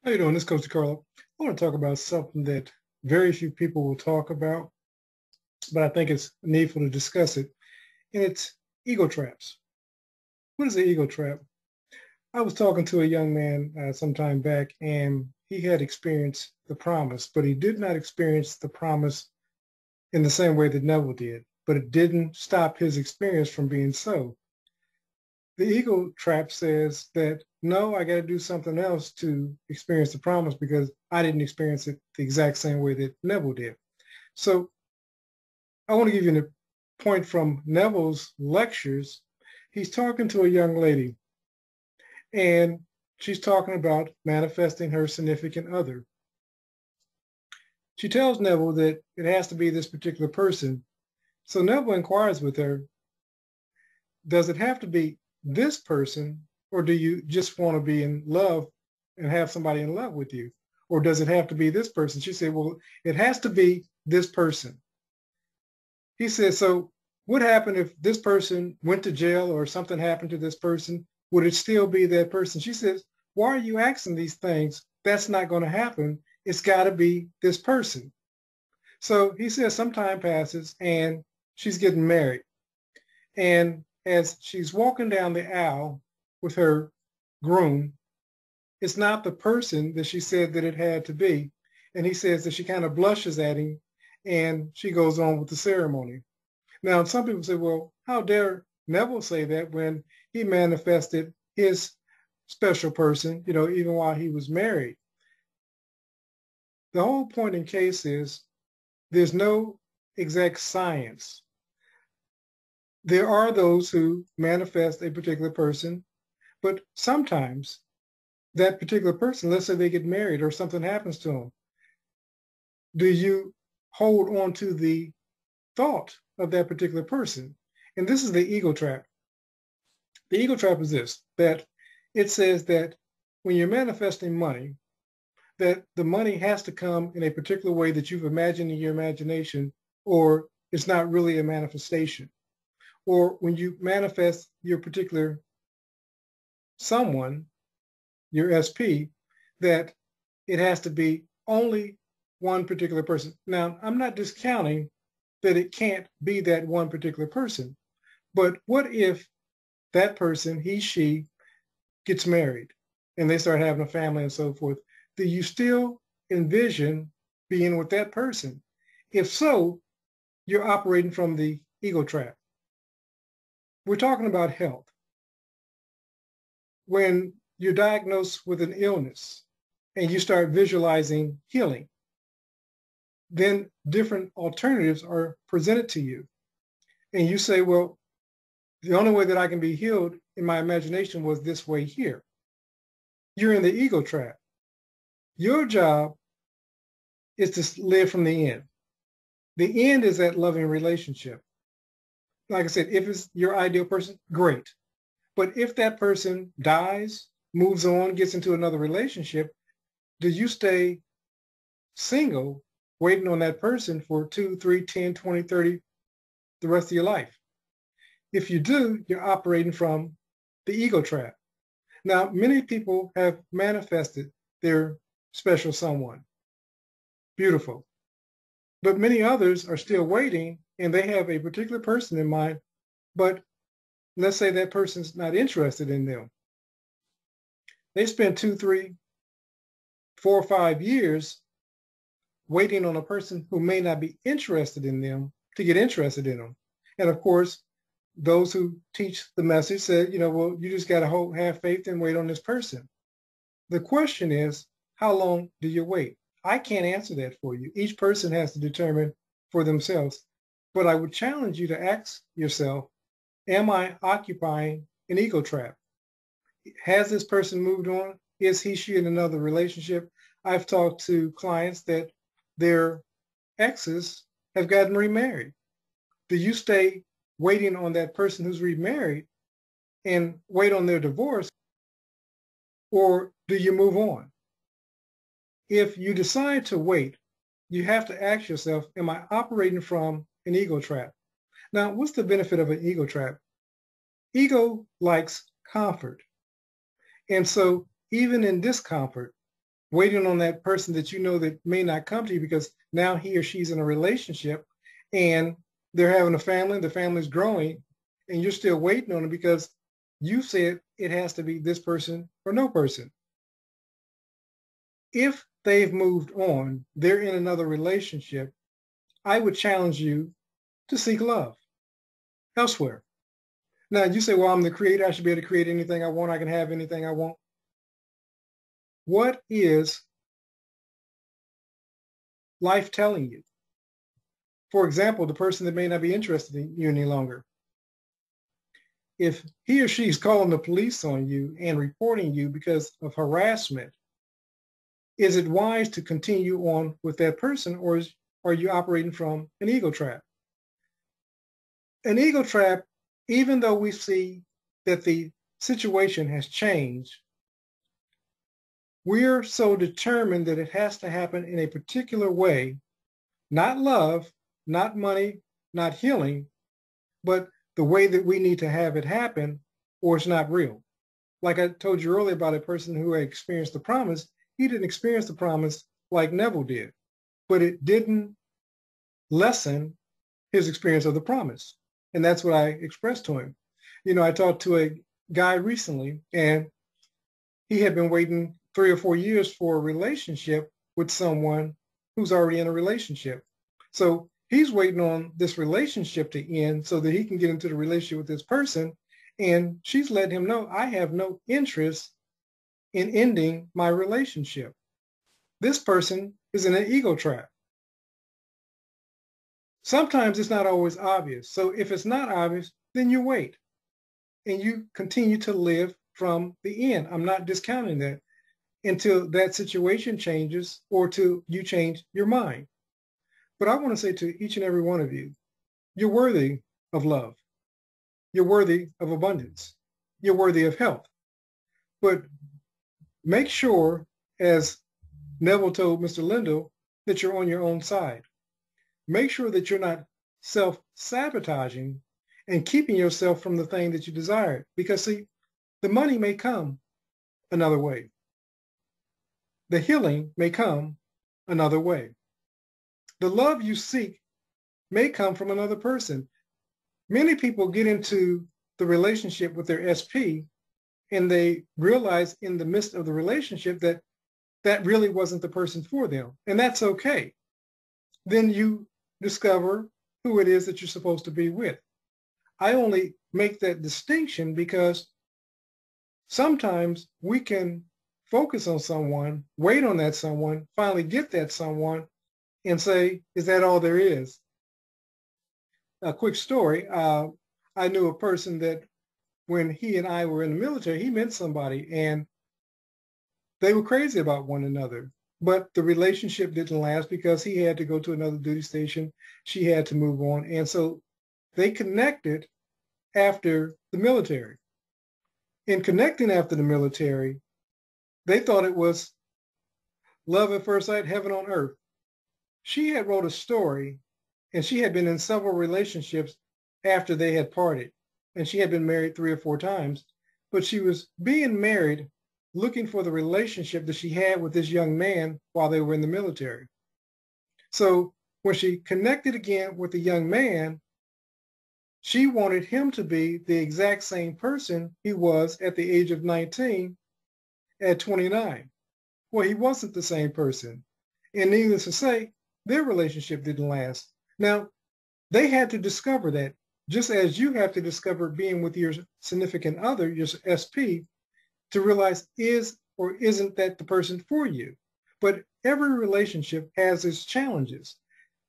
How you doing? This is Coach Carlo. I want to talk about something that very few people will talk about, but I think it's needful to discuss it, and it's ego traps. What is an ego trap? I was talking to a young man some time back, and he had experienced the promise, but he did not experience the promise in the same way that Neville did, but it didn't stop his experience from being so. The ego trap says that, no, I got to do something else to experience the promise because I didn't experience it the exact same way that Neville did. So I want to give you a point from Neville's lectures. He's talking to a young lady, and she's talking about manifesting her significant other. She tells Neville that it has to be this particular person. So Neville inquires with her, does it have to be this person, or do you just want to be in love and have somebody in love with you? Or does it have to be this person? She said, well, it has to be this person. He said, so what happened if this person went to jail or something happened to this person? Would it still be that person? She says, why are you asking these things? That's not going to happen. It's got to be this person. So he says some time passes and she's getting married. And as she's walking down the aisle with her groom, it's not the person that she said that it had to be. And he says that she kind of blushes at him and she goes on with the ceremony. Now, some people say, well, how dare Neville say that when he manifested his special person, even while he was married? The whole point in case is there's no exact science. There are those who manifest a particular person, but sometimes that particular person, let's say they get married or something happens to them, do you hold on to the thought of that particular person? And this is the ego trap. The ego trap is this, that it says that when you're manifesting money, that the money has to come in a particular way that you've imagined in your imagination, or it's not really a manifestation. Or when you manifest your particular someone, your SP, that it has to be only one particular person. Now, I'm not discounting that it can't be that one particular person, but what if that person, he, she, gets married and they start having a family and so forth? Do you still envision being with that person? If so, you're operating from the ego trap. We're talking about health. When you're diagnosed with an illness and you start visualizing healing, then different alternatives are presented to you. And you say, well, the only way that I can be healed in my imagination was this way here. You're in the ego trap. Your job is to live from the end. The end is that loving relationship. Like I said, if it's your ideal person, great. But if that person dies, moves on, gets into another relationship, do you stay single, waiting on that person for 2, 3, 10, 20, 30, the rest of your life? If you do, you're operating from the ego trap. Now, many people have manifested their special someone. Beautiful. But many others are still waiting and they have a particular person in mind, but let's say that person's not interested in them. They spend 2, 3, 4, 5 years waiting on a person who may not be interested in them to get interested in them. And of course, those who teach the message said, well, you just got to have faith and wait on this person. The question is, how long do you wait? I can't answer that for you. Each person has to determine for themselves. But I would challenge you to ask yourself, am I occupying an ego trap? Has this person moved on? Is he, she in another relationship? I've talked to clients that their exes have gotten remarried. Do you stay waiting on that person who's remarried and wait on their divorce, or do you move on? If you decide to wait, you have to ask yourself, am I operating from an ego trap? Now, what's the benefit of an ego trap? Ego likes comfort. And so even in discomfort, waiting on that person that you know that may not come to you because now he or she's in a relationship and they're having a family, the family's growing, and you're still waiting on them because you said it has to be this person or no person. If they've moved on, they're in another relationship, I would challenge you to seek love elsewhere. Now, you say, well, I'm the creator. I should be able to create anything I want. I can have anything I want. What is life telling you? For example, the person that may not be interested in you any longer. If he or she is calling the police on you and reporting you because of harassment, is it wise to continue on with that person, or are you operating from an ego trap? An ego trap, even though we see that the situation has changed, we're so determined that it has to happen in a particular way, not love, not money, not healing, but the way that we need to have it happen, or it's not real. Like I told you earlier about a person who had experienced the promise, he didn't experience the promise like Neville did, but it didn't lessen his experience of the promise. And that's what I expressed to him. You know, I talked to a guy recently, and he had been waiting 3 or 4 years for a relationship with someone who's already in a relationship. So he's waiting on this relationship to end so that he can get into the relationship with this person. And she's letting him know, I have no interest in ending my relationship. This person is in an ego trap. Sometimes it's not always obvious. So if it's not obvious, then you wait and you continue to live from the end. I'm not discounting that until that situation changes or till you change your mind. But I want to say to each and every one of you, you're worthy of love. You're worthy of abundance. You're worthy of health. But make sure, as Neville told Mr. Lindell, that you're on your own side. Make sure that you're not self-sabotaging and keeping yourself from the thing that you desire. Because see, the money may come another way. The healing may come another way. The love you seek may come from another person. Many people get into the relationship with their SP and they realize in the midst of the relationship that that really wasn't the person for them. And that's okay. Then you discover who it is that you're supposed to be with. I only make that distinction because sometimes we can focus on someone, wait on that someone, finally get that someone, and say, is that all there is? A quick story. I knew a person that when he and I were in the military, he met somebody and they were crazy about one another. But the relationship didn't last because he had to go to another duty station. She had to move on. And so they connected after the military. In connecting after the military, they thought it was love at first sight, heaven on earth. She had wrote a story, and she had been in several relationships after they had parted. And she had been married 3 or 4 times. But she was being married looking for the relationship that she had with this young man while they were in the military. So when she connected again with the young man, she wanted him to be the exact same person he was at the age of 19 at 29. Well, he wasn't the same person. And needless to say, their relationship didn't last. Now, they had to discover that, just as you have to discover being with your significant other, your SP, to realize is or isn't that the person for you. But every relationship has its challenges.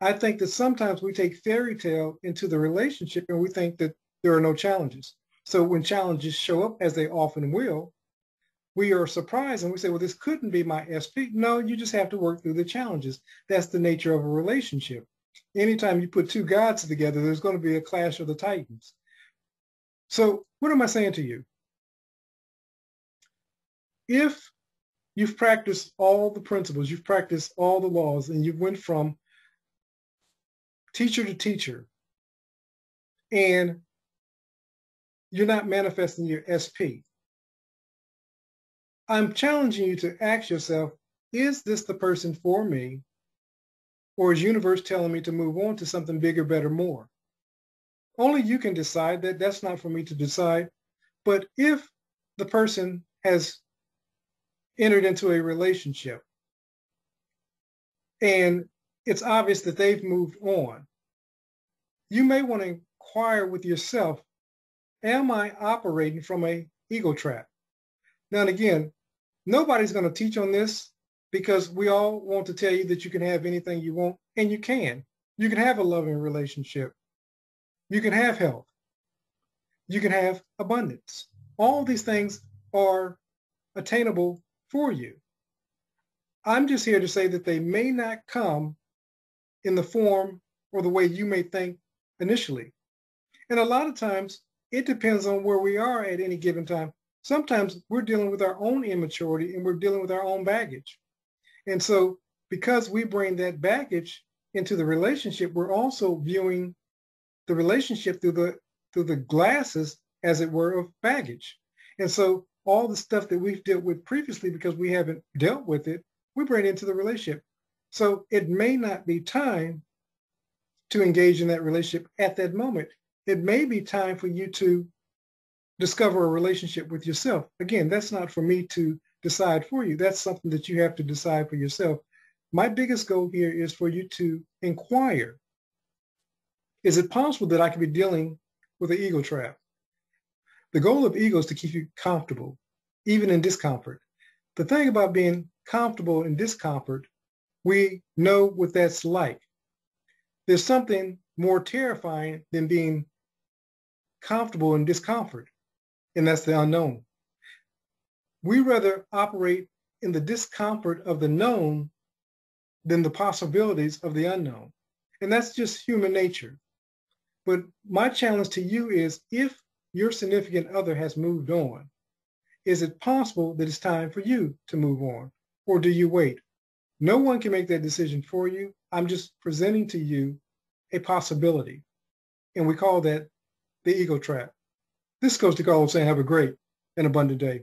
I think that sometimes we take fairy tale into the relationship and we think that there are no challenges. So when challenges show up, as they often will, we are surprised and we say, well, this couldn't be my SP. No, you just have to work through the challenges. That's the nature of a relationship. Anytime you put 2 gods together, there's going to be a clash of the titans. So what am I saying to you? If you've practiced all the principles, you've practiced all the laws, and you've went from teacher to teacher, and you're not manifesting your SP, I'm challenging you to ask yourself, is this the person for me? Or is universe telling me to move on to something bigger, better, more? Only you can decide that. That's not for me to decide. But if the person has entered into a relationship and it's obvious that they've moved on, you may want to inquire with yourself, am I operating from an ego trap? Now, and again, nobody's going to teach on this because we all want to tell you that you can have anything you want, and you can. You can have a loving relationship. You can have health. You can have abundance. All these things are attainable for you. I'm just here to say that they may not come in the form or the way you may think initially. And a lot of times it depends on where we are at any given time. Sometimes we're dealing with our own immaturity and we're dealing with our own baggage. And so because we bring that baggage into the relationship, we're also viewing the relationship through the glasses, as it were, of baggage. And so all the stuff that we've dealt with previously, because we haven't dealt with it, we bring it into the relationship. So it may not be time to engage in that relationship at that moment. It may be time for you to discover a relationship with yourself. Again, that's not for me to decide for you. That's something that you have to decide for yourself. My biggest goal here is for you to inquire, is it possible that I could be dealing with an ego trap? The goal of ego is to keep you comfortable, even in discomfort. The thing about being comfortable in discomfort, we know what that's like. There's something more terrifying than being comfortable in discomfort, and that's the unknown. We rather operate in the discomfort of the known than the possibilities of the unknown. And that's just human nature. But my challenge to you is, if your significant other has moved on, is it possible that it's time for you to move on? Or do you wait? No one can make that decision for you. I'm just presenting to you a possibility. And we call that the ego trap. This is Coach DeCarlo saying have a great and abundant day.